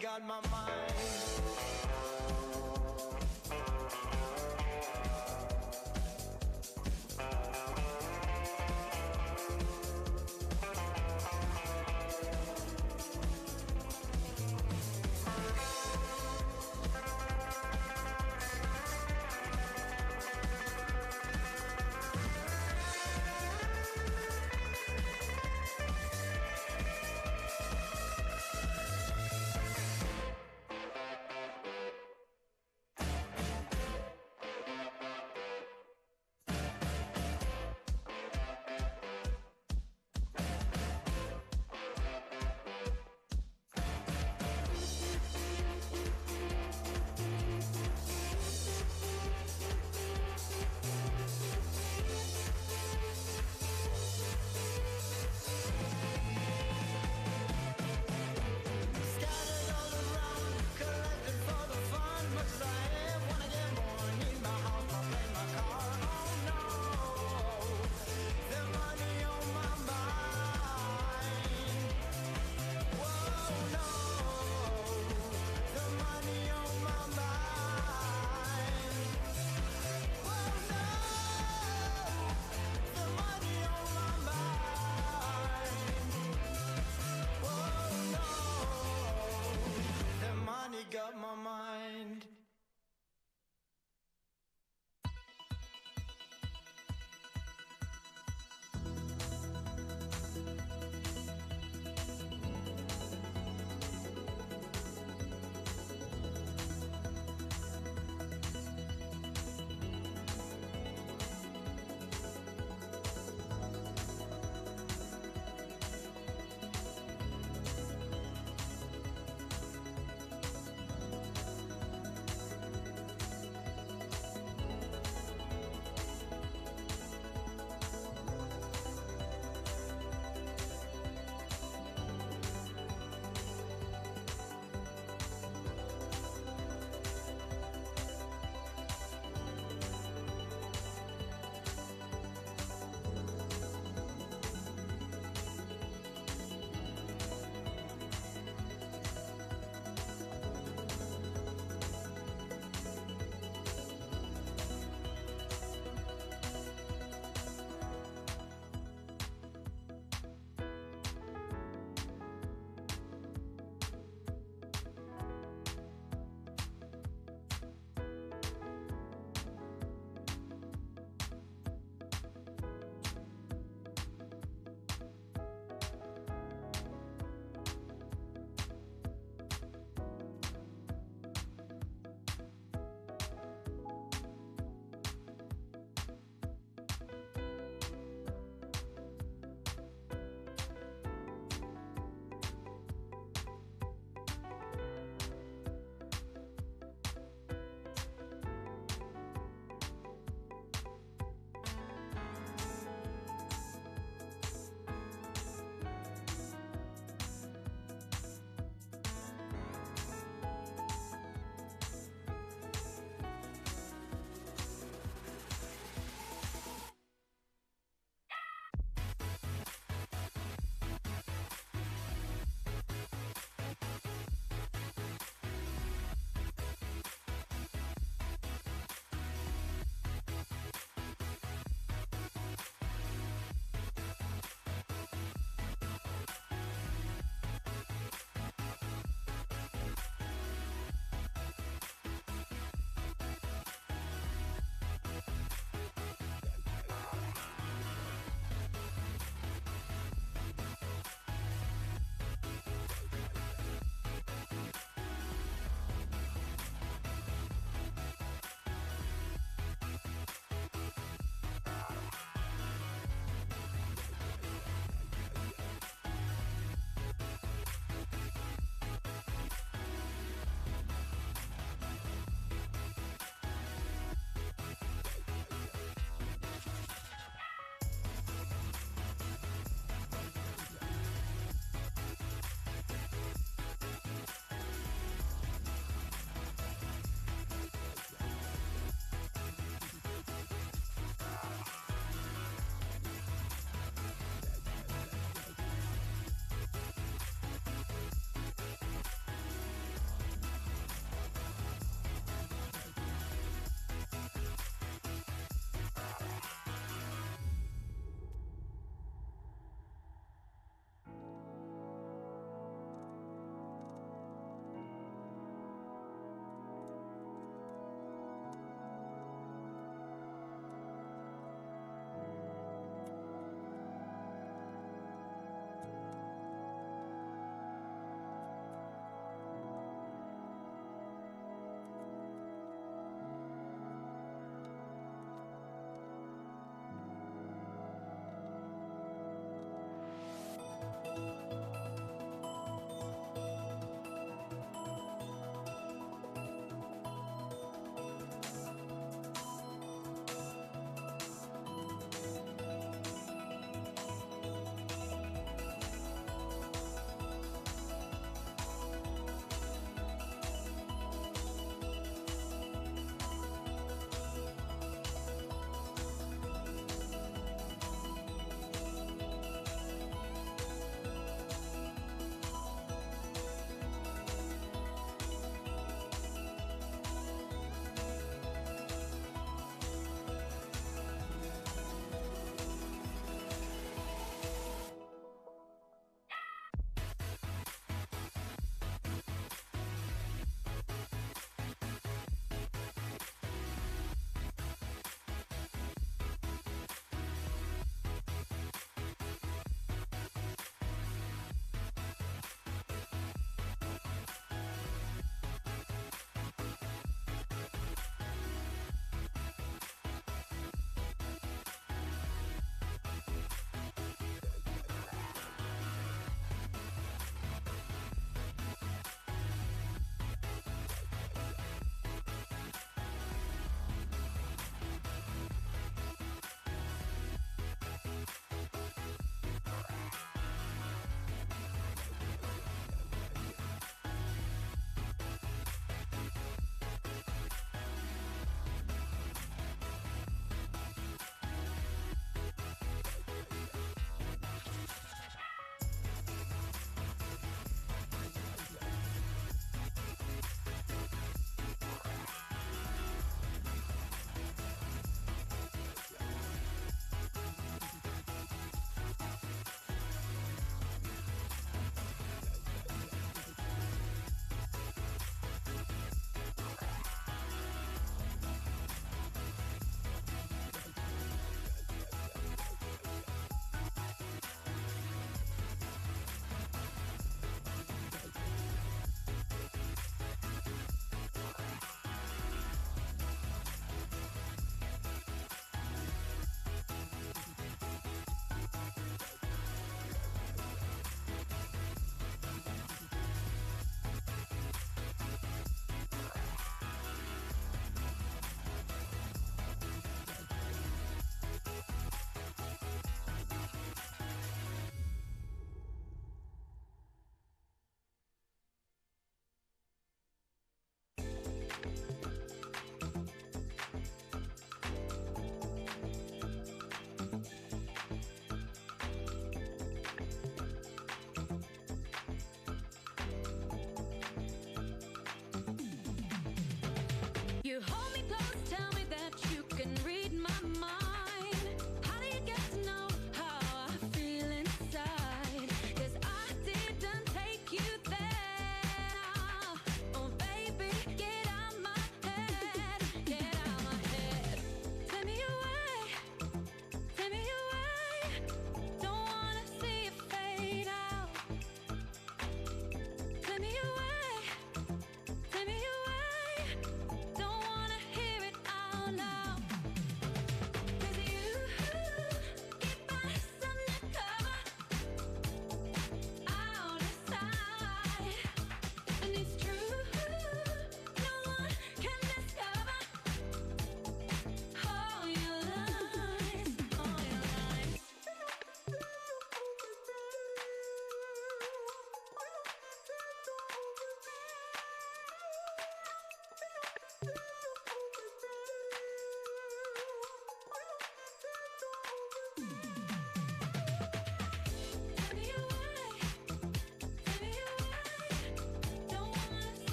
got my mind.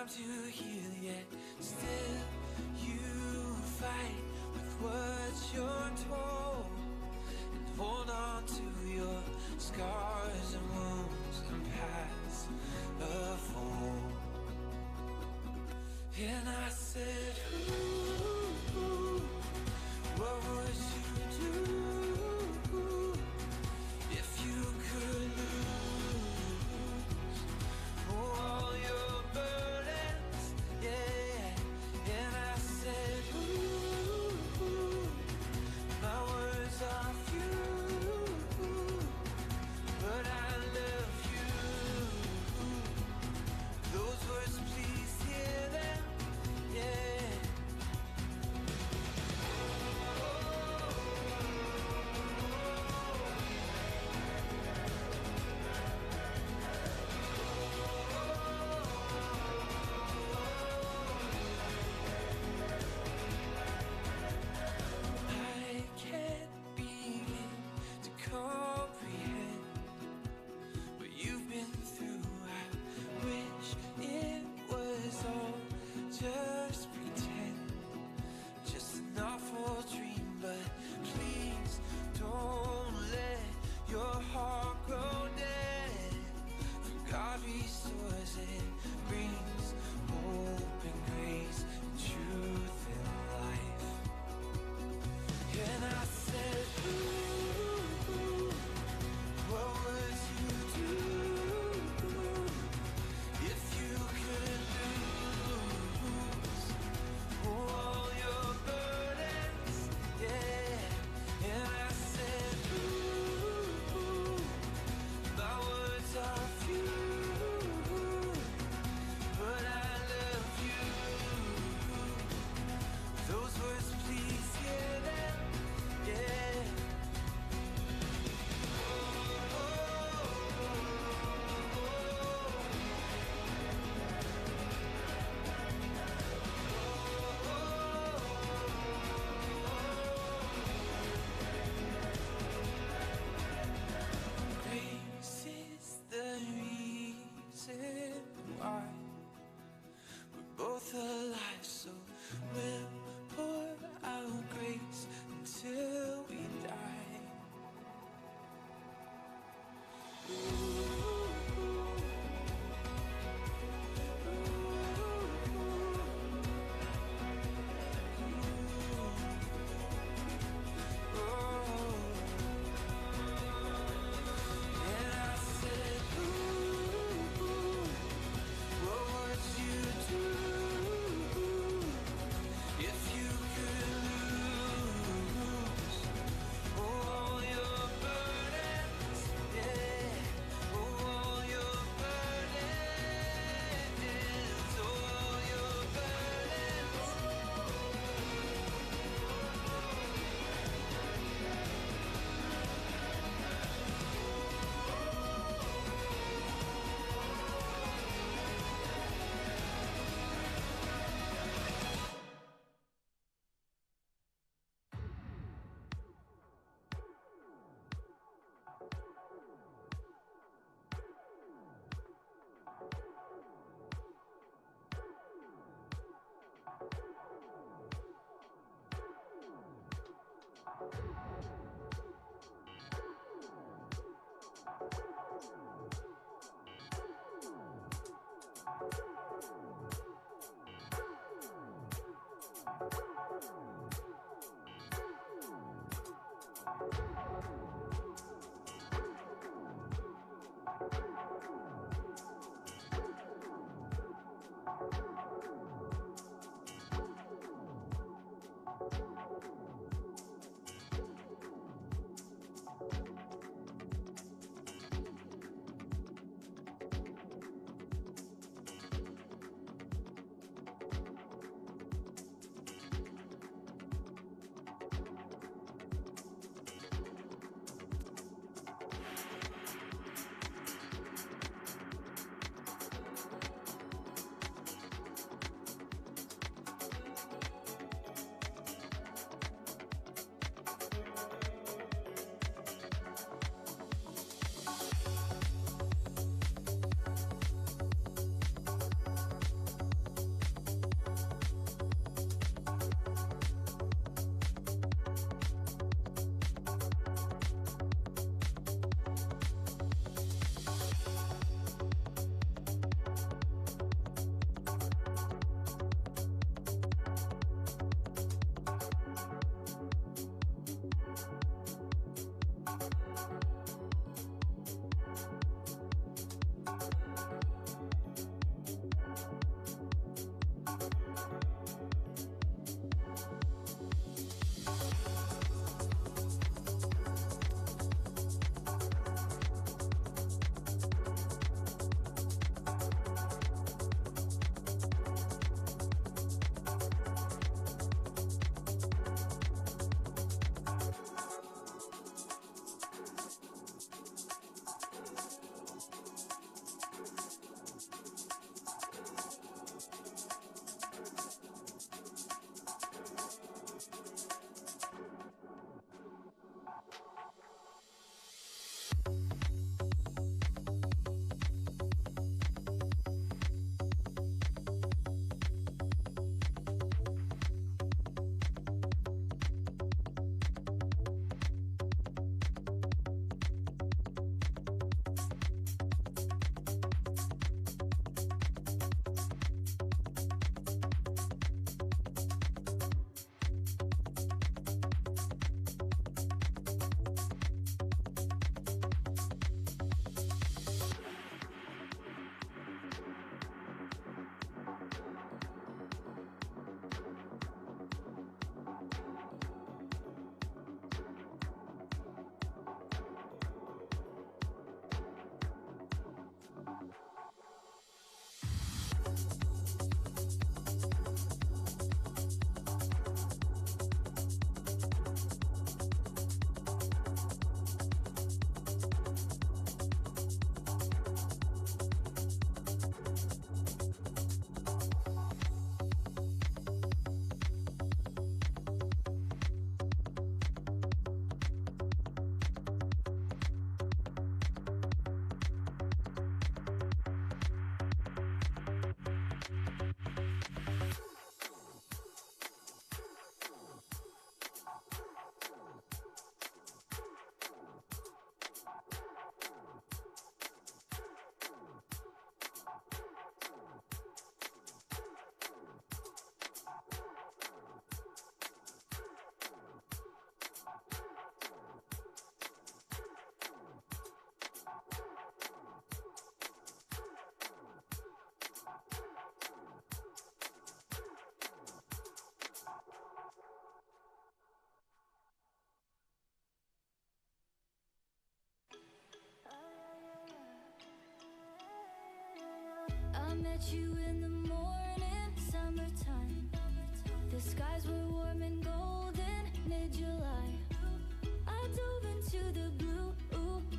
time to heal, yet still you fight with what you're told, and hold on to your scars and wounds and past of home. And I said, ooh, what would you do if you could lose all your burdens? Yeah. And I said, ooh, my words are few, but I love you. Those words, please hear them. Yeah. I can't begin to comprehend what you've been through. I wish it was all just pretend, just an awful dream. But please don't let your heart grow dead. For God restores and brings hope and grace and truth and life. And I said, ooh, what would you do if you could lose all your burdens? Yeah. And I said, ooh, my words are few, but I love you. Those words, please hear them. Yeah. Grace is the reason why we're both alive, so we'll pour out grace until we die. And I said, ooh, what would you do if you could lose all your burdens? Yeah, all your burdens, all your burdens. met you in the morning, summertime. The skies were warm and golden, mid-July. I dove into the blue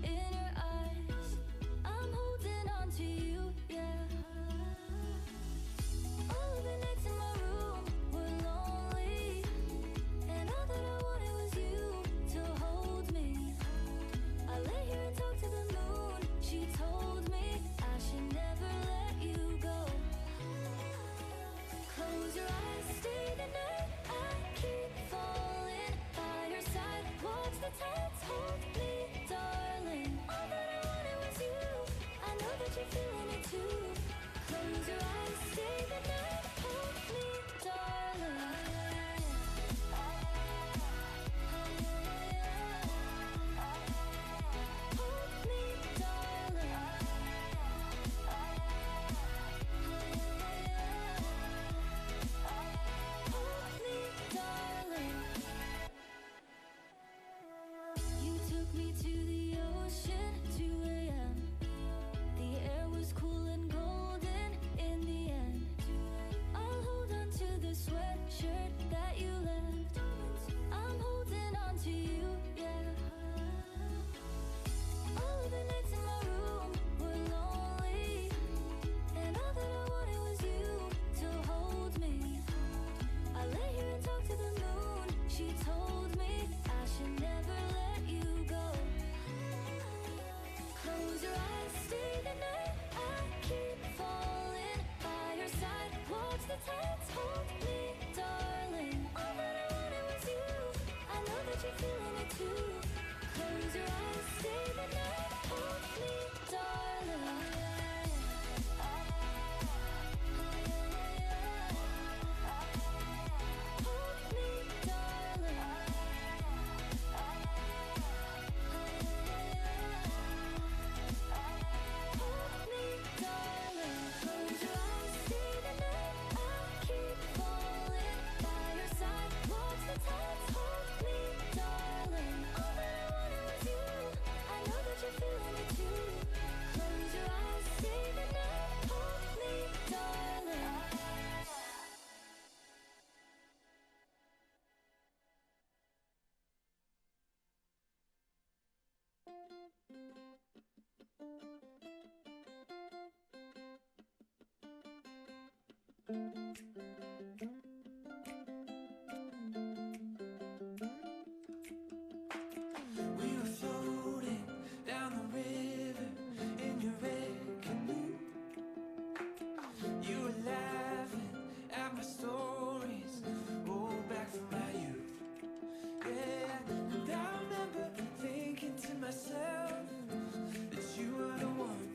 in your eyes. I'm holding on to you, yeah. All of the nights in my room were lonely, and all that I wanted was you to hold me. I lay here and talk to the moon. She told me I should never let you go. Close your eyes, stay the night. I keep falling by your side. Watch the tides hold me, darling. All that I wanted was you. I know that you're feeling it too. Close your eyes, stay the night. Hold me, darling. Hold me, darling. Hold me, darling. You took me to the ocean, 2 a.m. The air was cool and golden in the end. I'll hold on to the sweatshirt that you left. I'm holding on to you, yeah. All of the nights in my room were lonely, and all that I wanted was you to hold me. I lay here and talk to the moon. She told me I should never let you go. Close your eyes, stay the night. I keep falling by your side. Watch the tides hold me, darling. All that I wanted was you. I know that you're feeling it too. Close your eyes, stay the night. Hold me, darling. Hold me, darling. Hold me, darling. Close your eyes, stay the night. I keep falling by your side. Watch the tides hold me, darling. All that I wanted was you. I know that you're feeling it too. Close your eyes, stay the night. Hold me, darling. We were floating down the river in your red canoe. You were laughing at my stories, oh, back from my youth. Yeah, and I remember thinking to myself that you were the one.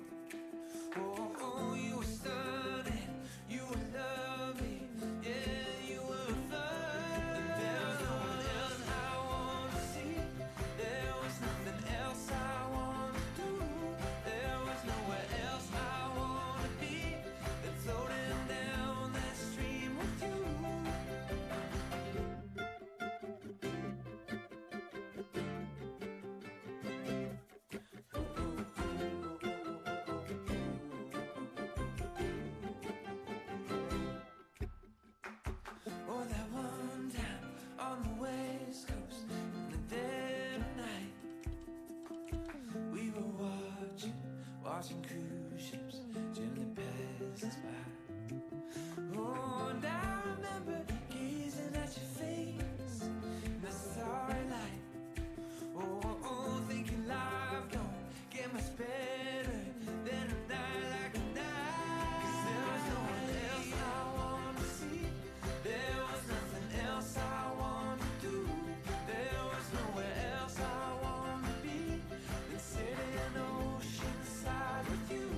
Oh, oh, you were stunning, you were lovely, yeah, you were fun. And there was no one else I wanted to see. There was nothing else I wanted to do. There was nowhere else I wanted to be than floating down that stream with you. Oh, that one time on the West Coast in the dead of night, we were watching cruise ships gently pass us by. Oh, and I remember gazing at your face in the starry light. Oh, oh, thinking life don't get much better than a night like tonight. 'Cause there was no one else I wanted to see. There was nothing else I wanted to do. There was nowhere else I wanted to be than sitting oceanside with you.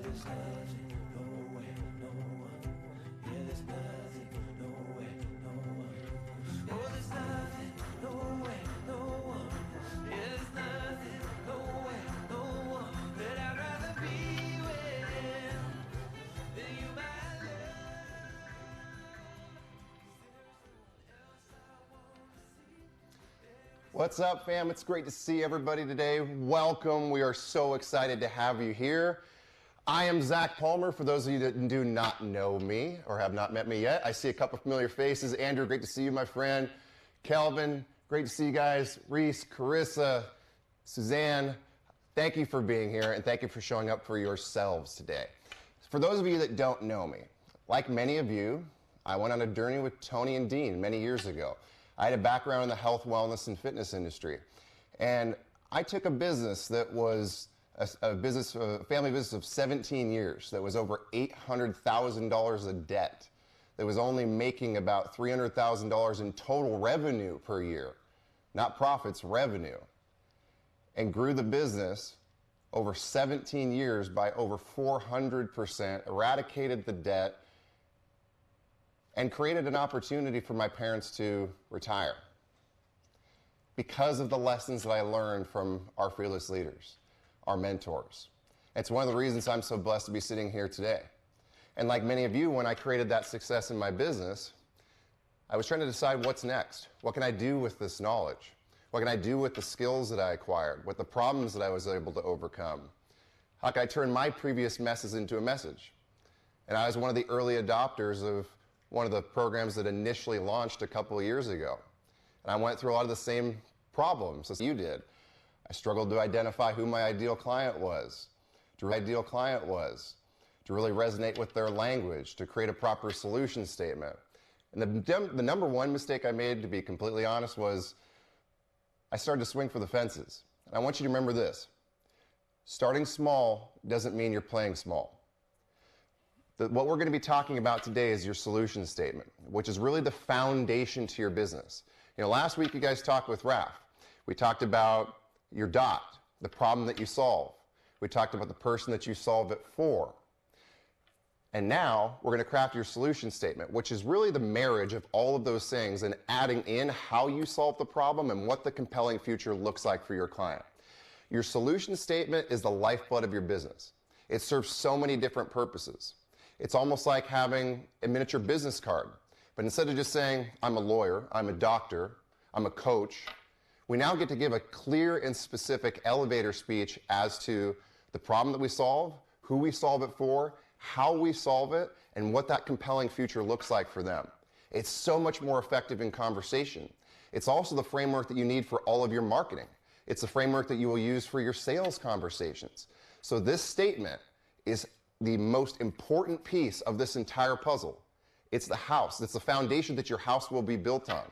There's nothing, nowhere, no one. Yeah, there's nothing, nowhere, no one. Oh, there's nothing, nowhere, no one. Yeah, there's nothing. What's up, fam? It's great to see everybody today. Welcome. We are so excited to have you here. I am Zach Palmer. For those of you that do not know me or have not met me yet, I see a couple familiar faces. Andrew, great to see you, my friend. Kelvin, great to see you guys. Reese, Carissa, Suzanne, thank you for being here and thank you for showing up for yourselves today. For those of you that don't know me, like many of you, I went on a journey with Tony and Dean many years ago. I had a background in the health, wellness, and fitness industry. And I took a business that was a family business of 17 years that was over $800,000 of debt, that was only making about $300,000 in total revenue per year, not profits, revenue, and grew the business over 17 years by over 400%, eradicated the debt, and created an opportunity for my parents to retire because of the lessons that I learned from our fearless leaders, our mentors. It's one of the reasons I'm so blessed to be sitting here today. And like many of you, when I created that success in my business, I was trying to decide what's next. What can I do with this knowledge? What can I do with the skills that I acquired, with the problems that I was able to overcome? How can I turn my previous messes into a message? And I was one of the early adopters of one of the programs that initially launched a couple of years ago. And I went through a lot of the same problems as you did. I struggled to identify who my ideal client was, to really resonate with their language, to create a proper solution statement. And the number one mistake I made, to be completely honest, was I started to swing for the fences. And I want you to remember this. Starting small doesn't mean you're playing small. What we're going to be talking about today is your solution statement, which is really the foundation to your business. You know, last week you guys talked with Raph. We talked about your dot, the problem that you solve. We talked about the person that you solve it for. And now we're going to craft your solution statement, which is really the marriage of all of those things and adding in how you solve the problem and what the compelling future looks like for your client. Your solution statement is the lifeblood of your business. It serves so many different purposes. It's almost like having a miniature business card. But instead of just saying, I'm a lawyer, I'm a doctor, I'm a coach, we now get to give a clear and specific elevator speech as to the problem that we solve, who we solve it for, how we solve it, and what that compelling future looks like for them. It's so much more effective in conversation. It's also the framework that you need for all of your marketing. It's the framework that you will use for your sales conversations. So this statement is the most important piece of this entire puzzle. It's the house. It's the foundation that your house will be built on.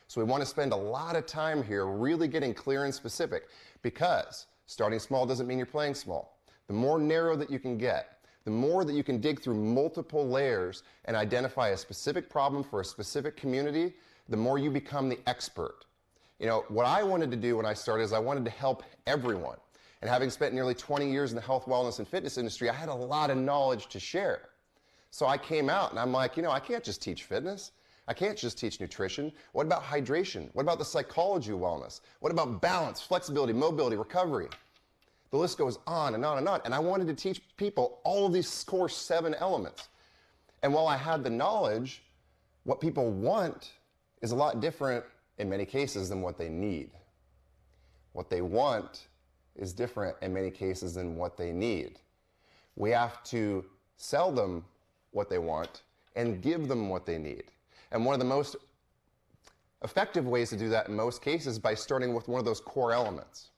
So we want to spend a lot of time here really getting clear and specific, because starting small doesn't mean you're playing small. The more narrow that you can get, the more that you can dig through multiple layers and identify a specific problem for a specific community, the more you become the expert. You know, what I wanted to do when I started is I wanted to help everyone. And having spent nearly 20 years in the health, wellness, and fitness industry, I had a lot of knowledge to share. So I came out and I'm like, you know, I can't just teach fitness. I can't just teach nutrition. What about hydration? What about the psychology of wellness? What about balance, flexibility, mobility, recovery? The list goes on and on and on. And I wanted to teach people all of these core 7 elements. And while I had the knowledge, what people want is a lot different in many cases than what they need. What they want is different in many cases than what they need. We have to sell them what they want and give them what they need. And one of the most effective ways to do that in most cases is by starting with one of those core elements.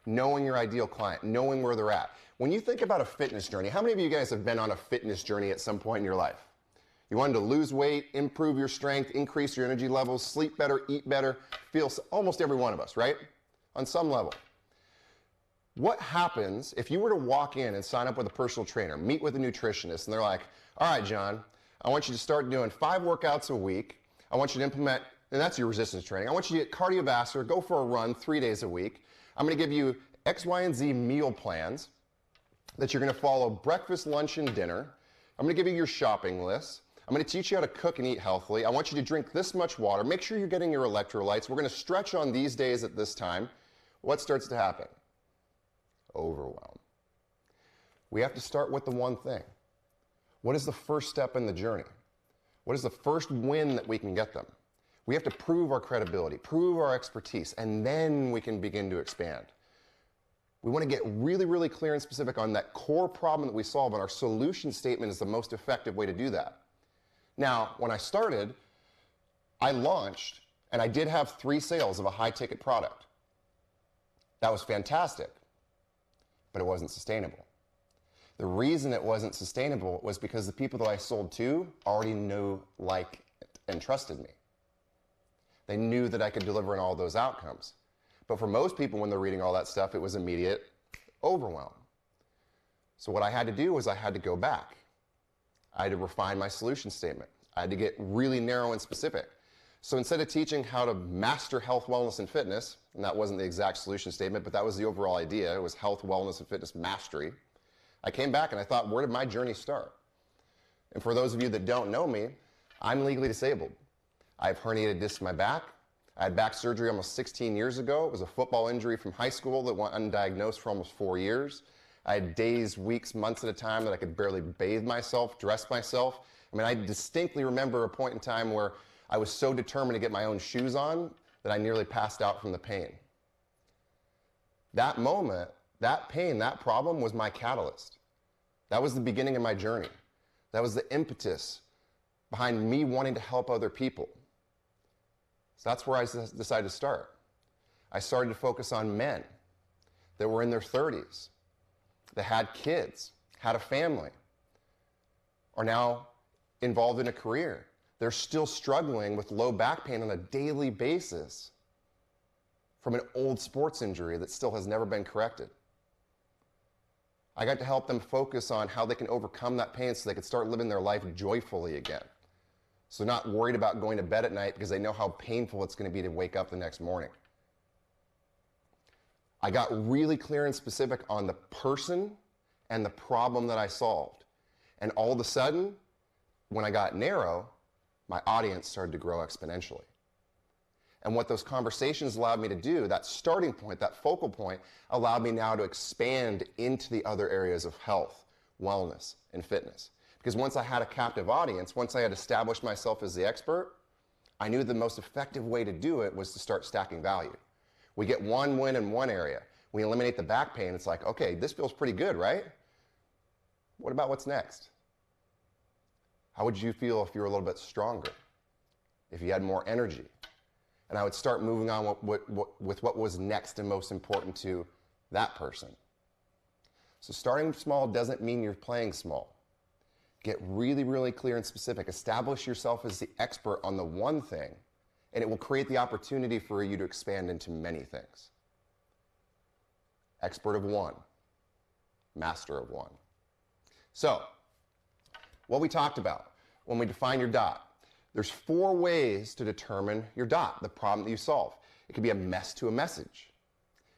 Knowing your ideal client, knowing where they're at. When you think about a fitness journey, how many of you guys have been on a fitness journey at some point in your life? You wanted to lose weight, improve your strength, increase your energy levels, sleep better, eat better, almost every one of us, right? On some level. What happens if you were to walk in and sign up with a personal trainer, meet with a nutritionist, and they're like, all right, John, I want you to start doing 5 workouts a week. I want you to implement, and that's your resistance training. I want you to get cardiovascular, go for a run 3 days a week. I'm going to give you X, Y, and Z meal plans that you're going to follow breakfast, lunch, and dinner. I'm going to give you your shopping list. I'm going to teach you how to cook and eat healthily. I want you to drink this much water. Make sure you're getting your electrolytes. We're going to stretch on these days at this time. What starts to happen? Overwhelm. We have to start with the one thing. What is the first step in the journey? What is the first win that we can get them? We have to prove our credibility, prove our expertise, and then we can begin to expand. We want to get really, really clear and specific on that core problem that we solve, and our solution statement is the most effective way to do that. Now, when I started, I launched, and I did have 3 sales of a high-ticket product. That was fantastic, but it wasn't sustainable. The reason it wasn't sustainable was because the people that I sold to already knew, liked, and trusted me. They knew that I could deliver on all those outcomes. But for most people, when they're reading all that stuff, it was immediate overwhelm. So what I had to do was I had to go back. I had to refine my solution statement. I had to get really narrow and specific. So instead of teaching how to master health, wellness, and fitness, and that wasn't the exact solution statement, but that was the overall idea, it was health, wellness, and fitness mastery, I came back and I thought, where did my journey start? And for those of you that don't know me, I'm legally disabled. I have herniated discs in my back. I had back surgery almost 16 years ago. It was a football injury from high school that went undiagnosed for almost 4 years. I had days, weeks, months at a time that I could barely bathe myself, dress myself. I mean, I distinctly remember a point in time where I was so determined to get my own shoes on that I nearly passed out from the pain. That moment, that pain, that problem was my catalyst. That was the beginning of my journey. That was the impetus behind me wanting to help other people. So that's where I decided to start. I started to focus on men that were in their 30s, that had kids, had a family, are now involved in a career. They're still struggling with low back pain on a daily basis from an old sports injury that still has never been corrected. I got to help them focus on how they can overcome that pain so they could start living their life joyfully again. So they're not worried about going to bed at night because they know how painful it's going to be to wake up the next morning. I got really clear and specific on the person and the problem that I solved. And all of a sudden, when I got narrow, my audience started to grow exponentially. And what those conversations allowed me to do, that starting point, that focal point, allowed me now to expand into the other areas of health, wellness, and fitness. Because once I had a captive audience, once I had established myself as the expert, I knew the most effective way to do it was to start stacking value. We get one win in one area. We eliminate the back pain. It's like, okay, this feels pretty good, right? What about what's next? How would you feel if you were a little bit stronger? If you had more energy? And I would start moving on with what was next and most important to that person. So starting small doesn't mean you're playing small. Get really, really clear and specific. Establish yourself as the expert on the one thing, and it will create the opportunity for you to expand into many things. Expert of one, master of one. So, what we talked about when we define your DOT. There's 4 ways to determine your DOT, the problem that you solve. It could be a mess to a message.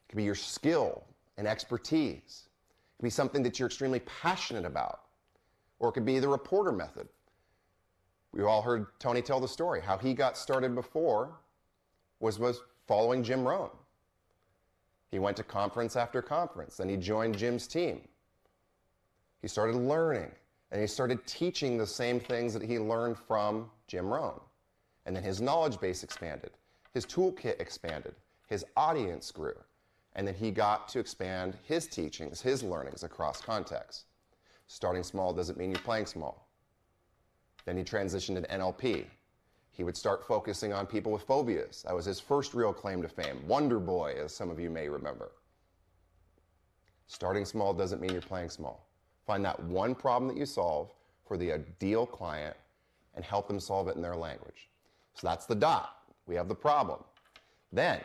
It could be your skill and expertise. It could be something that you're extremely passionate about. Or it could be the reporter method. We've all heard Tony tell the story. How he got started before was following Jim Rohn. He went to conference after conference, then he joined Jim's team. He started learning, and he started teaching the same things that he learned from Jim Rohn. And then his knowledge base expanded, his toolkit expanded, his audience grew, and then he got to expand his teachings, his learnings across contexts. Starting small doesn't mean you're playing small. Then he transitioned to NLP. He would start focusing on people with phobias. That was his first real claim to fame. Wonder Boy, as some of you may remember. Starting small doesn't mean you're playing small. Find that one problem that you solve for the ideal client and help them solve it in their language. So that's the DOT. We have the problem. Then,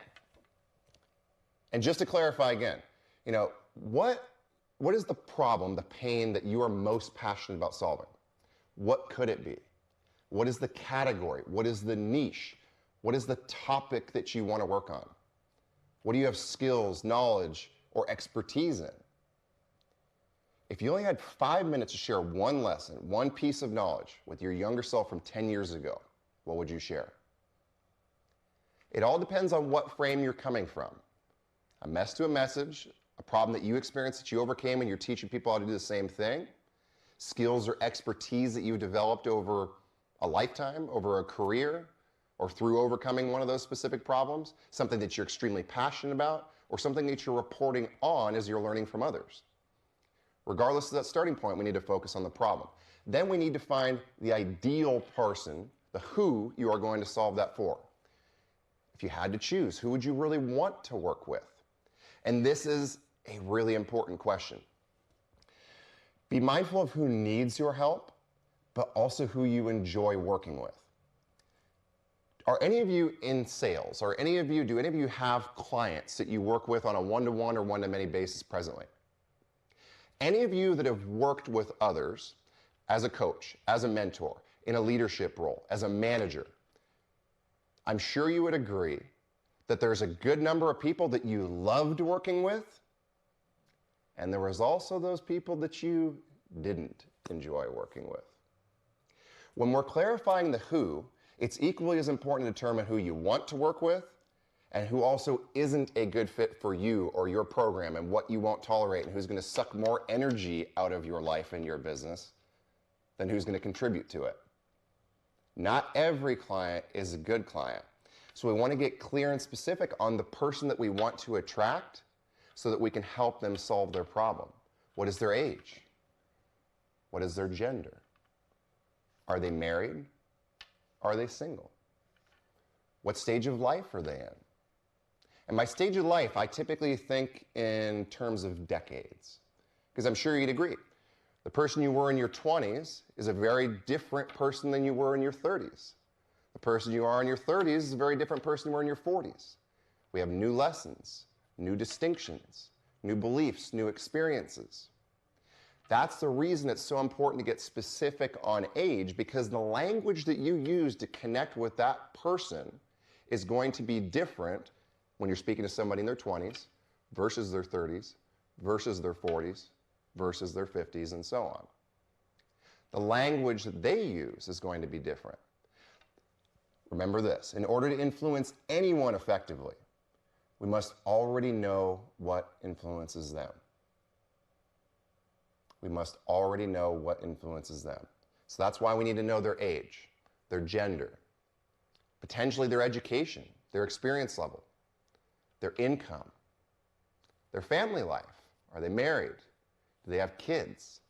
and just to clarify again, what is the problem, the pain that you are most passionate about solving? What could it be? What is the category? What is the niche? What is the topic that you want to work on? What do you have skills, knowledge, or expertise in? If you only had 5 minutes to share one lesson, one piece of knowledge with your younger self from 10 years ago, what would you share? It all depends on what frame you're coming from. A mess to a message, a problem that you experienced that you overcame and you're teaching people how to do the same thing, skills or expertise that you've developed over a lifetime, over a career, or through overcoming one of those specific problems, something that you're extremely passionate about, or something that you're reporting on as you're learning from others. Regardless of that starting point, we need to focus on the problem. Then we need to find the ideal person, the who you are going to solve that for. If you had to choose, who would you really want to work with? And this is a really important question. Be mindful of who needs your help, but also who you enjoy working with. Are any of you in sales? Do any of you have clients that you work with on a one-to-one or one-to-many basis presently? Any of you that have worked with others as a coach, as a mentor, in a leadership role, as a manager, I'm sure you would agree that there's a good number of people that you loved working with, and there was also those people that you didn't enjoy working with. When we're clarifying the who, it's equally as important to determine who you want to work with and who also isn't a good fit for you or your program and what you won't tolerate and who's going to suck more energy out of your life and your business than who's going to contribute to it. Not every client is a good client. So we want to get clear and specific on the person that we want to attract so that we can help them solve their problem. What is their age? What is their gender? Are they married? Are they single? What stage of life are they in? And by stage of life, I typically think in terms of decades, because I'm sure you'd agree. The person you were in your 20s is a very different person than you were in your 30s. The person you are in your 30s is a very different person you were in your 40s. We have new lessons, new distinctions, new beliefs, new experiences. That's the reason it's so important to get specific on age, because the language that you use to connect with that person is going to be different when you're speaking to somebody in their 20s versus their 30s versus their 40s versus their 50s and so on. The language that they use is going to be different. Remember this, in order to influence anyone effectively, we must already know what influences them. We must already know what influences them. So that's why we need to know their age, their gender, potentially their education, their experience level, their income, their family life. Are they married? Do they have kids?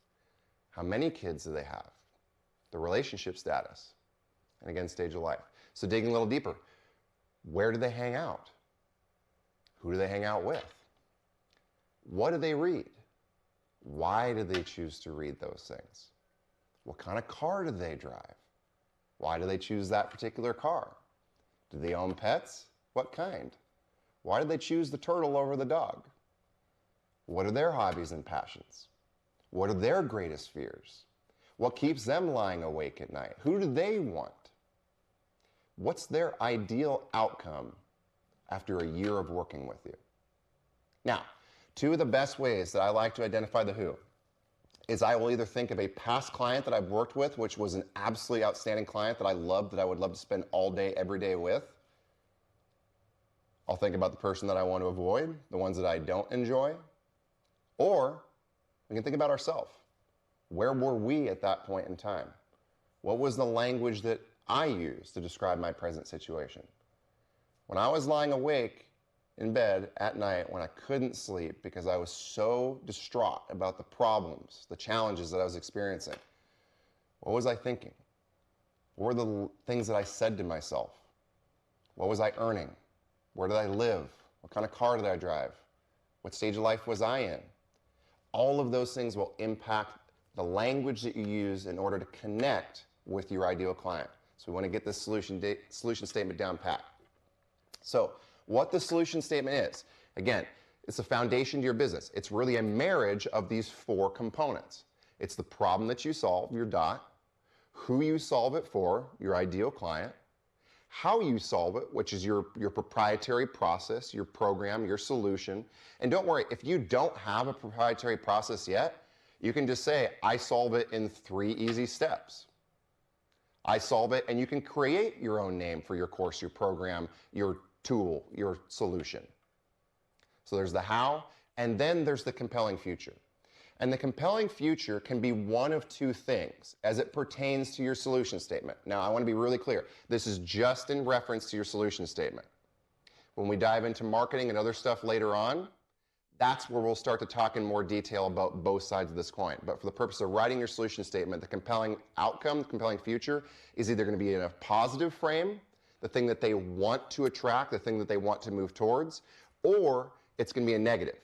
How many kids do they have? The relationship status, and again, stage of life. So digging a little deeper, where do they hang out? Who do they hang out with? What do they read? Why do they choose to read those things? What kind of car do they drive? Why do they choose that particular car? Do they own pets? What kind? Why do they choose the turtle over the dog? What are their hobbies and passions? What are their greatest fears? What keeps them lying awake at night? Who do they want? What's their ideal outcome after a year of working with you? Now, two of the best ways that I like to identify the who is I will either think of a past client that I've worked with, which was an absolutely outstanding client that I loved, that I would love to spend all day, every day with. I'll think about the person that I want to avoid, the ones that I don't enjoy. Or we can think about ourselves. Where were we at that point in time? What was the language that I used to describe my present situation? When I was lying awake in bed at night when I couldn't sleep because I was so distraught about the problems, the challenges that I was experiencing, what was I thinking? What were the things that I said to myself? What was I earning? Where did I live? What kind of car did I drive? What stage of life was I in? All of those things will impact the language that you use in order to connect with your ideal client. So we want to get this solution statement down pat. So what the solution statement is, again, it's a foundation to your business. It's really a marriage of these four components. It's the problem that you solve, your dot, who you solve it for, your ideal client, how you solve it, which is your proprietary process, your program, your solution. And don't worry, if you don't have a proprietary process yet, you can just say, I solve it in 3 easy steps. I solve it, and you can create your own name for your course, your program, your tool, your solution. So there's the how, and then there's the compelling future. And the compelling future can be one of two things as it pertains to your solution statement. Now, I want to be really clear. This is just in reference to your solution statement. When we dive into marketing and other stuff later on, that's where we'll start to talk in more detail about both sides of this coin. But for the purpose of writing your solution statement, the compelling outcome, the compelling future, is either going to be in a positive frame, the thing that they want to attract, the thing that they want to move towards, or it's going to be a negative.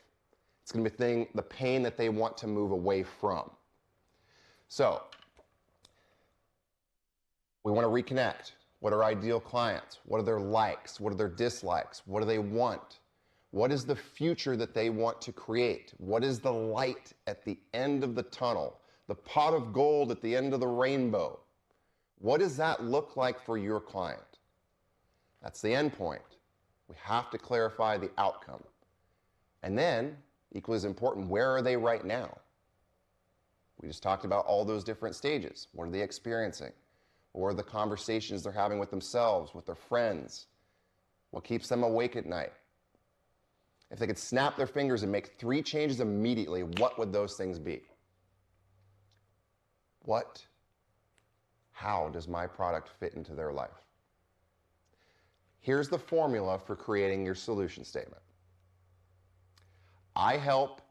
It's going to be the pain that they want to move away from. So, we want to reconnect. What are ideal clients? What are their likes? What are their dislikes? What do they want? What is the future that they want to create? What is the light at the end of the tunnel? The pot of gold at the end of the rainbow? What does that look like for your client? That's the end point. We have to clarify the outcome. And then, equally as important, where are they right now? We just talked about all those different stages. What are they experiencing? What are the conversations they're having with themselves, with their friends? What keeps them awake at night? If they could snap their fingers and make 3 changes immediately, what would those things be? How does my product fit into their life? Here's the formula for creating your solution statement. I help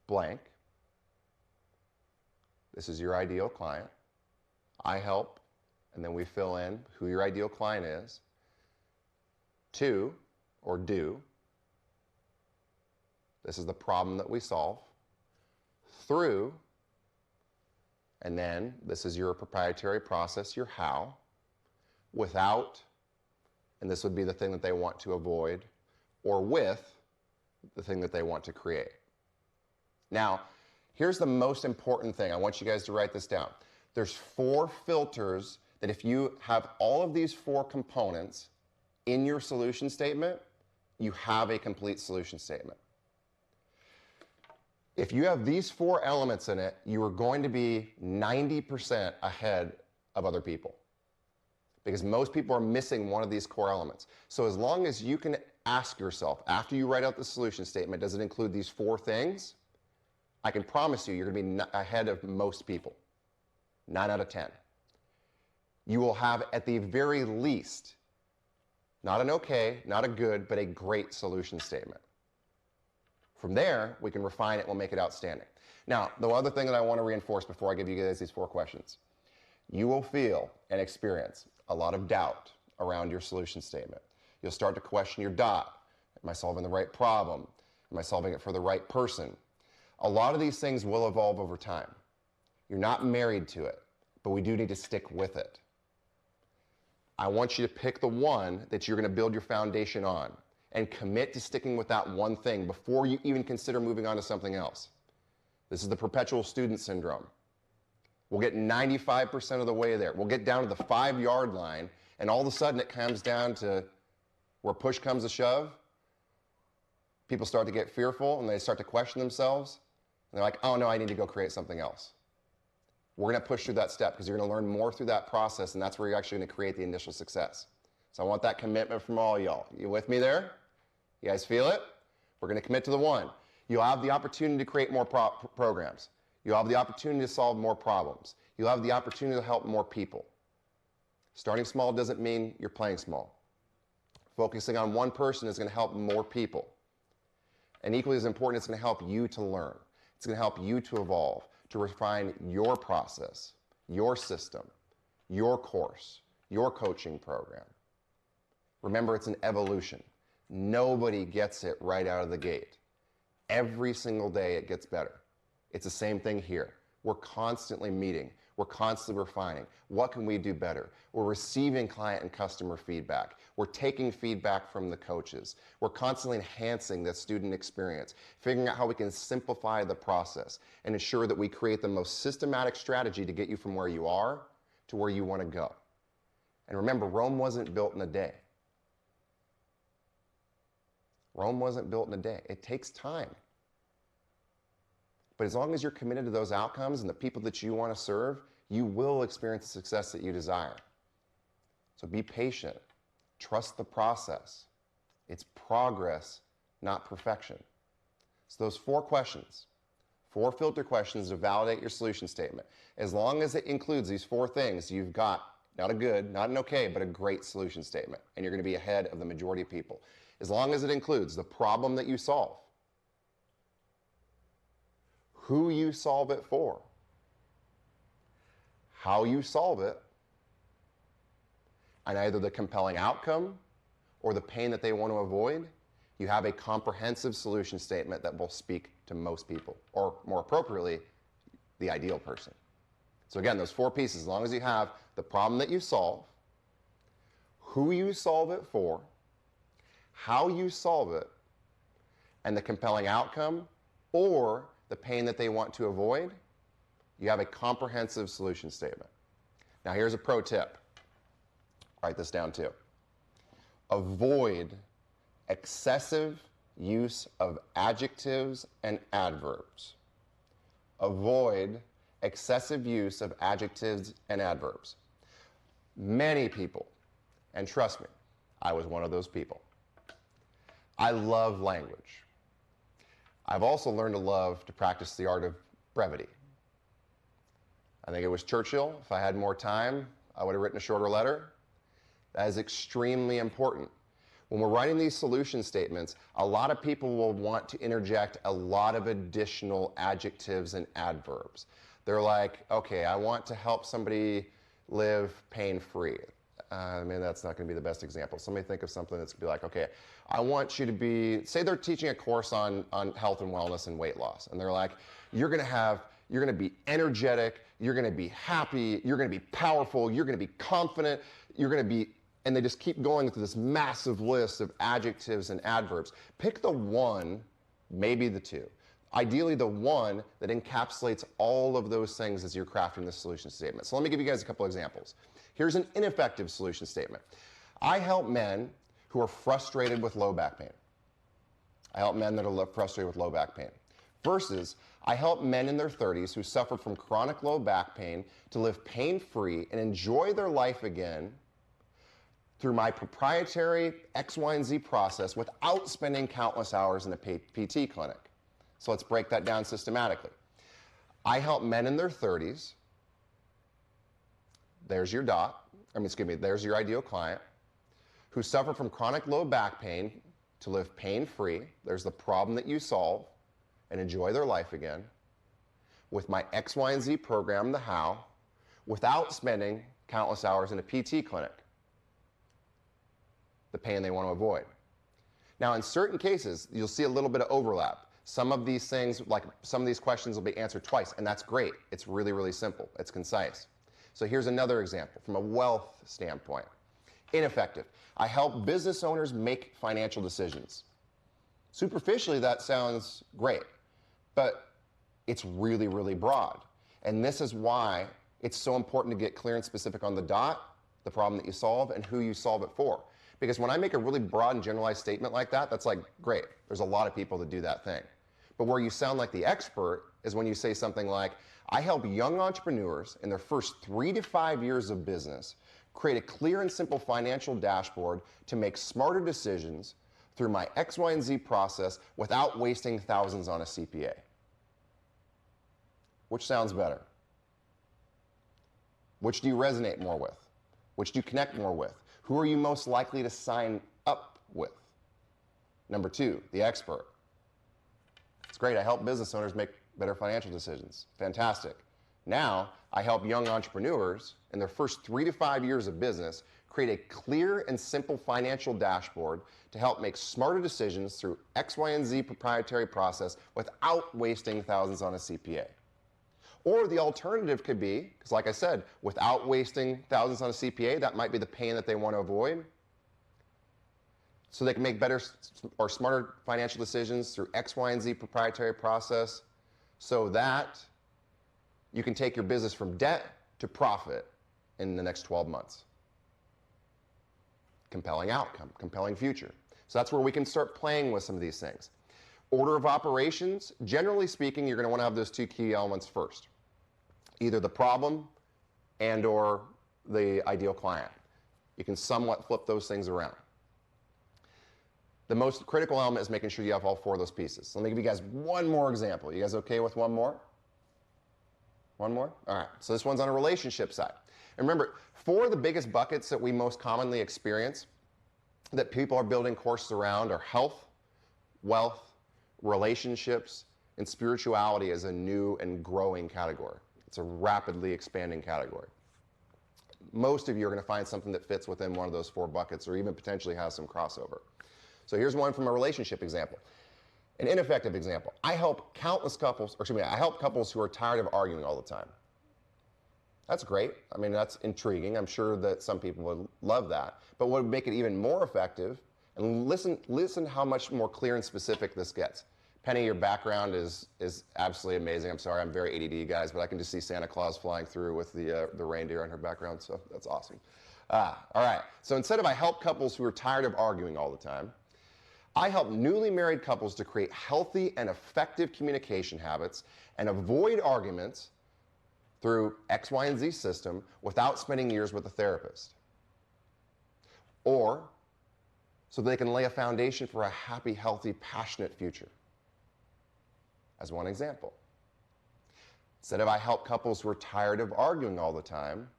blank. This is your ideal client. I help, and then we fill in who your ideal client is. To, or do. This is the problem that we solve. Through, and then this is your proprietary process, your how. Without, and this would be the thing that they want to avoid, or with, the thing that they want to create. Now, here's the most important thing. I want you guys to write this down. There's 4 filters that if you have all of these 4 components in your solution statement, you have a complete solution statement. If you have these 4 elements in it, you are going to be 90% ahead of other people, because most people are missing one of these core elements. So as long as you can ask yourself, after you write out the solution statement, does it include these 4 things? I can promise you, you're going to be ahead of most people. 9 out of 10. You will have, at the very least, not an okay, not a good, but a great solution statement. From there, we can refine it and we'll make it outstanding. Now, the other thing that I want to reinforce before I give you guys these 4 questions, you will feel and experience a lot of doubt around your solution statement. You'll start to question your dot. Am I solving the right problem? Am I solving it for the right person? A lot of these things will evolve over time. You're not married to it, but we do need to stick with it. I want you to pick the one that you're going to build your foundation on and commit to sticking with that one thing before you even consider moving on to something else. This is the perpetual student syndrome. We'll get 95% of the way there. We'll get down to the 5-yard line, and all of a sudden it comes down to where push comes to shove. People start to get fearful, and they start to question themselves. And they're like, oh no, I need to go create something else. We're going to push through that step because you're going to learn more through that process, and that's where you're actually going to create the initial success. So I want that commitment from all y'all. You with me there? You guys feel it? We're going to commit to the one. You'll have the opportunity to create more programs. You'll have the opportunity to solve more problems. You'll have the opportunity to help more people. Starting small doesn't mean you're playing small. Focusing on one person is going to help more people. And equally as important, it's going to help you to learn. It's going to help you to evolve, to refine your process, your system, your course, your coaching program. Remember, it's an evolution. Nobody gets it right out of the gate. Every single day it gets better. It's the same thing here. We're constantly meeting. We're constantly refining. What can we do better? We're receiving client and customer feedback. We're taking feedback from the coaches. We're constantly enhancing the student experience, figuring out how we can simplify the process and ensure that we create the most systematic strategy to get you from where you are to where you want to go. And remember, Rome wasn't built in a day. Rome wasn't built in a day. It takes time. But as long as you're committed to those outcomes and the people that you want to serve, you will experience the success that you desire. So be patient. Trust the process. It's progress, not perfection. So those 4 questions. 4 filter questions to validate your solution statement. As long as it includes these 4 things, you've got not a good, not an okay, but a great solution statement. And you're going to be ahead of the majority of people. As long as it includes the problem that you solve, who you solve it for, how you solve it, and either the compelling outcome or the pain that they want to avoid, you have a comprehensive solution statement that will speak to most people, or more appropriately, the ideal person. So again, those 4 pieces, as long as you have the problem that you solve, who you solve it for, how you solve it, and the compelling outcome or the pain that they want to avoid, you have a comprehensive solution statement. Now here's a pro tip. Write this down too. Avoid excessive use of adjectives and adverbs. Avoid excessive use of adjectives and adverbs. Many people, and trust me, I was one of those people. I love language. I've also learned to practice the art of brevity. I think it was Churchill. If I had more time, I would have written a shorter letter. That is extremely important. When we're writing these solution statements, a lot of people will want to interject a lot of additional adjectives and adverbs. They're like, okay, I want to help somebody live pain-free. I mean, that's not going to be the best example. Somebody think of something that's going to be like, okay, I want you to be, say they're teaching a course on health and wellness and weight loss. And they're like, you're going to be energetic, you're going to be happy, you're going to be powerful, you're going to be confident, you're going to be, and they just keep going through this massive list of adjectives and adverbs. Pick the one, maybe the 2. Ideally, the one that encapsulates all of those things as you're crafting the solution statement. So let me give you guys a couple examples. Here's an ineffective solution statement. I help men who are frustrated with low back pain. I help men that are frustrated with low back pain. Versus, I help men in their 30s who suffer from chronic low back pain to live pain-free and enjoy their life again through my proprietary X, Y, and Z process without spending countless hours in a PT clinic. So let's break that down systematically. I help men in their 30s. There's your there's your ideal client, who suffer from chronic low back pain to live pain-free. There's the problem that you solve and enjoy their life again with my X, Y, and Z program, the how, without spending countless hours in a PT clinic. The pain they want to avoid. Now, in certain cases, you'll see a little bit of overlap. Some of these things, like some of these questions will be answered twice, and that's great. It's really, really simple. It's concise. So here's another example from a wealth standpoint. Ineffective. I help business owners make financial decisions. Superficially, that sounds great, but it's really, really broad. And this is why it's so important to get clear and specific on the dot, the problem that you solve, and who you solve it for. Because when I make a really broad and generalized statement like that, that's like, great, there's a lot of people that do that thing. But where you sound like the expert is when you say something like, I help young entrepreneurs in their first 3 to 5 years of business create a clear and simple financial dashboard to make smarter decisions through my X, Y, and Z process without wasting thousands on a CPA. Which sounds better? Which do you resonate more with? Which do you connect more with? Who are you most likely to sign up with? Number 2, the expert. It's great, I help business owners make better financial decisions. Fantastic. Now, I help young entrepreneurs in their first 3 to 5 years of business create a clear and simple financial dashboard to help make smarter decisions through X, Y, and Z proprietary process without wasting thousands on a CPA. Or the alternative could be, because like I said, without wasting thousands on a CPA, that might be the pain that they want to avoid. So they can make better or smarter financial decisions through X, Y, and Z proprietary process so that you can take your business from debt to profit in the next 12 months. Compelling outcome, compelling future. So that's where we can start playing with some of these things. Order of operations, generally speaking, you're going to want to have those 2 key elements first. Either the problem and or the ideal client. You can somewhat flip those things around. The most critical element is making sure you have all 4 of those pieces. So let me give you guys one more example. You guys okay with one more? One more? All right. So this one's on a relationship side. And remember, 4 of the biggest buckets that we most commonly experience that people are building courses around are health, wealth, relationships, and spirituality as a new and growing category. It's a rapidly expanding category. Most of you are going to find something that fits within one of those 4 buckets or even potentially has some crossover. So here's one from a relationship example. An ineffective example. I help couples who are tired of arguing all the time. That's great. I mean, that's intriguing. I'm sure that some people would love that. But what would make it even more effective, and listen how much more clear and specific this gets. Penny, your background is absolutely amazing. I'm sorry, I'm very ADD, guys, but I can just see Santa Claus flying through with the reindeer in her background, so that's awesome. All right, so instead of I help couples who are tired of arguing all the time, I help newly married couples to create healthy and effective communication habits and avoid arguments through X, Y, and Z system without spending years with a therapist. Or so they can lay a foundation for a happy, healthy, passionate future. As one example. Instead of I help couples who are tired of arguing all the time,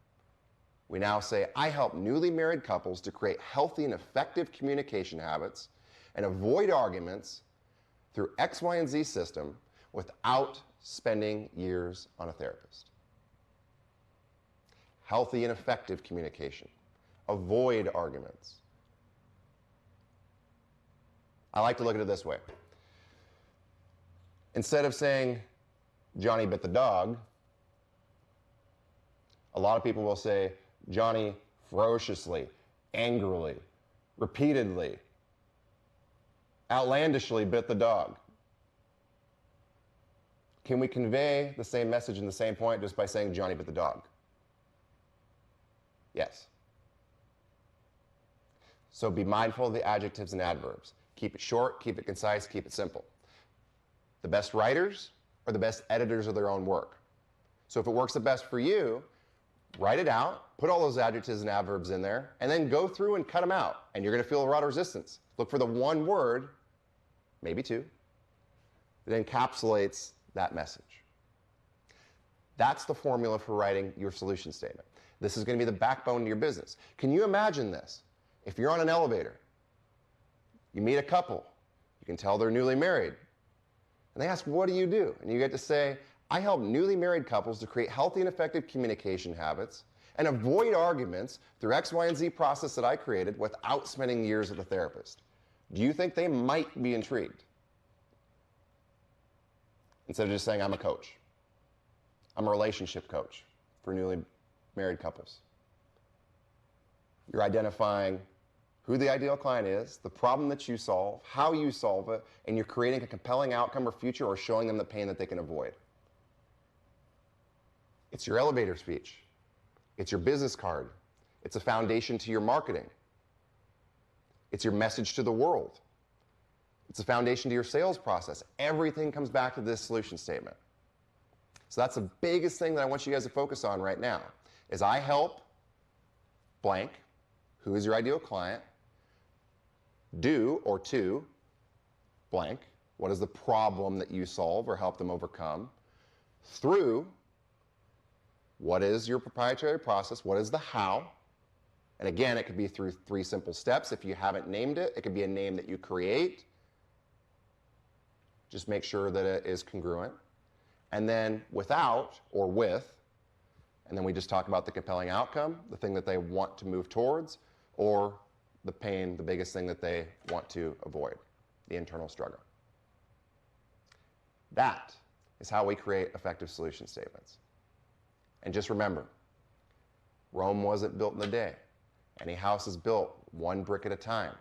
we now say I help newly married couples to create healthy and effective communication habits and avoid arguments through X, Y, and Z system without spending years on a therapist. Healthy and effective communication. Avoid arguments. I like to look at it this way. Instead of saying, Johnny bit the dog, a lot of people will say, Johnny ferociously, angrily, repeatedly, outlandishly bit the dog. Can we convey the same message and the same point just by saying Johnny bit the dog? Yes. So be mindful of the adjectives and adverbs. Keep it short, keep it concise, keep it simple. The best writers are the best editors of their own work. So if it works the best for you, write it out, put all those adjectives and adverbs in there, and then go through and cut them out. And you're going to feel a lot of resistance. Look for the one word, maybe 2, that encapsulates that message. That's the formula for writing your solution statement. This is going to be the backbone to your business. Can you imagine this? If you're on an elevator, you meet a couple, you can tell they're newly married, and they ask, what do you do? And you get to say, I help newly married couples to create healthy and effective communication habits and avoid arguments through X, Y, and Z process that I created without spending years with a therapist. Do you think they might be intrigued? Instead of just saying, I'm a coach. I'm a relationship coach for newly married couples. You're identifying who the ideal client is, the problem that you solve, how you solve it, and you're creating a compelling outcome or future or showing them the pain that they can avoid. It's your elevator speech. It's your business card. It's a foundation to your marketing. It's your message to the world. It's a foundation to your sales process. Everything comes back to this solution statement. So that's the biggest thing that I want you guys to focus on right now, is I help blank, who is your ideal client, do or to blank, what is the problem that you solve or help them overcome, through what is your proprietary process, what is the how, and again, it could be through 3 simple steps. If you haven't named it, it could be a name that you create. Just make sure that it is congruent. And then without or with, and then we just talk about the compelling outcome, the thing that they want to move towards, or the pain, the biggest thing that they want to avoid, the internal struggle. That is how we create effective solution statements. And just remember, Rome wasn't built in a day. Any house is built one brick at a time.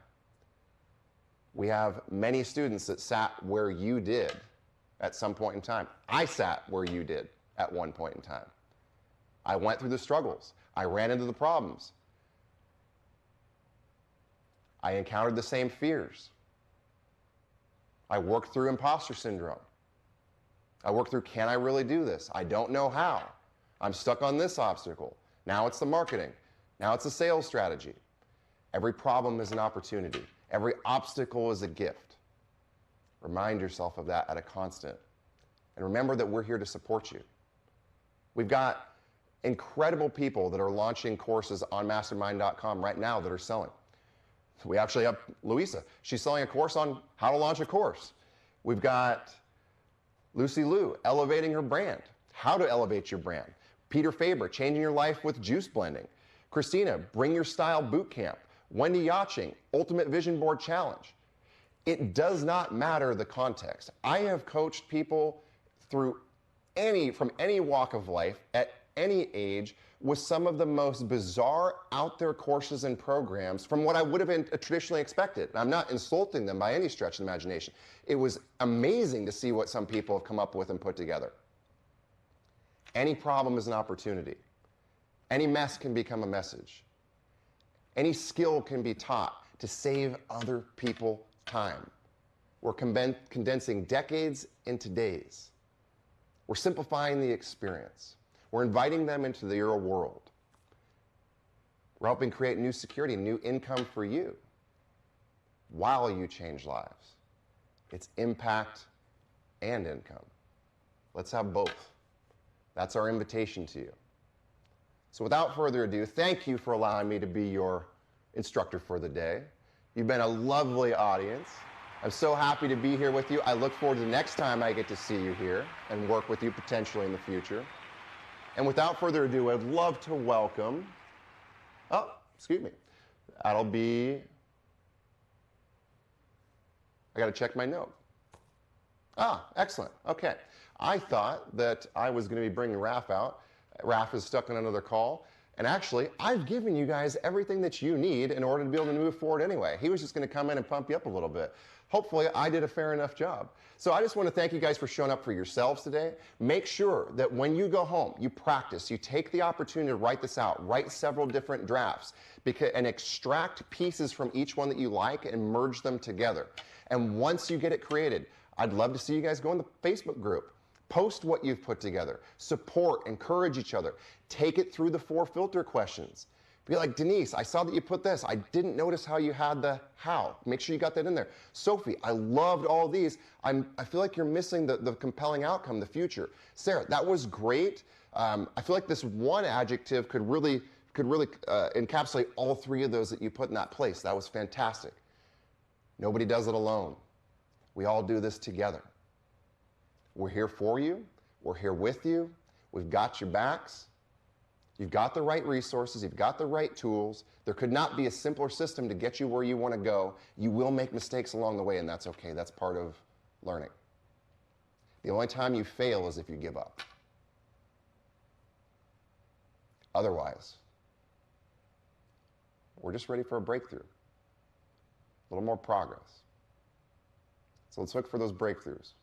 We have many students that sat where you did at some point in time. I sat where you did at one point in time. I went through the struggles. I ran into the problems. I encountered the same fears. I worked through imposter syndrome. I worked through, can I really do this? I don't know how. I'm stuck on this obstacle. Now it's the marketing. Now it's the sales strategy. Every problem is an opportunity. Every obstacle is a gift. Remind yourself of that at a constant. And remember that we're here to support you. We've got incredible people that are launching courses on mastermind.com right now that are selling. We actually have Louisa. She's selling a course on how to launch a course. We've got Lucy Liu, elevating her brand, how to elevate your brand. Peter Faber, changing your life with juice blending. Christina, Bring Your Style Bootcamp. Wendy Yachting, Ultimate Vision Board Challenge. It does not matter the context. I have coached people from any walk of life at any age with some of the most bizarre out there courses and programs from what I would have traditionally expected. I'm not insulting them by any stretch of the imagination. It was amazing to see what some people have come up with and put together. Any problem is an opportunity. Any mess can become a message. Any skill can be taught to save other people time. We're condensing decades into days. We're simplifying the experience. We're inviting them into your world. We're helping create new security, new income for you while you change lives. It's impact and income. Let's have both. That's our invitation to you. So without further ado, thank you for allowing me to be your instructor for the day. You've been a lovely audience. I'm so happy to be here with you. I look forward to the next time I get to see you here and work with you potentially in the future. And without further ado, I'd love to welcome, that'll be, I gotta check my note. Excellent, okay. I thought that I was gonna be bringing Raf out. Raf is stuck on another call. And actually, I've given you guys everything that you need in order to be able to move forward anyway. He was just gonna come in and pump you up a little bit. Hopefully, I did a fair enough job. So I just want to thank you guys for showing up for yourselves today. Make sure that when you go home, you practice, you take the opportunity to write this out, write several different drafts, and extract pieces from each one that you like and merge them together. And once you get it created, I'd love to see you guys go in the Facebook group. Post what you've put together. Support, encourage each other. Take it through the 4 filter questions. Be like, Denise, I saw that you put this. I didn't notice how you had the how. Make sure you got that in there. Sophie, I loved all these. I feel like you're missing the compelling outcome, the future. Sarah, that was great. I feel like this one adjective could really encapsulate all 3 of those that you put in that place. That was fantastic. Nobody does it alone. We all do this together. We're here for you. We're here with you. We've got your backs. You've got the right resources. You've got the right tools. There could not be a simpler system to get you where you want to go. You will make mistakes along the way, and that's okay. That's part of learning. The only time you fail is if you give up. Otherwise, we're just ready for a breakthrough. A little more progress. So let's look for those breakthroughs.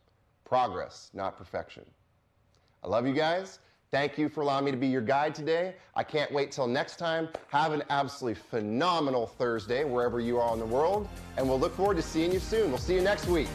Progress, not perfection. I love you guys. Thank you for allowing me to be your guide today. I can't wait till next time. Have an absolutely phenomenal Thursday wherever you are in the world, and we'll look forward to seeing you soon. We'll see you next week.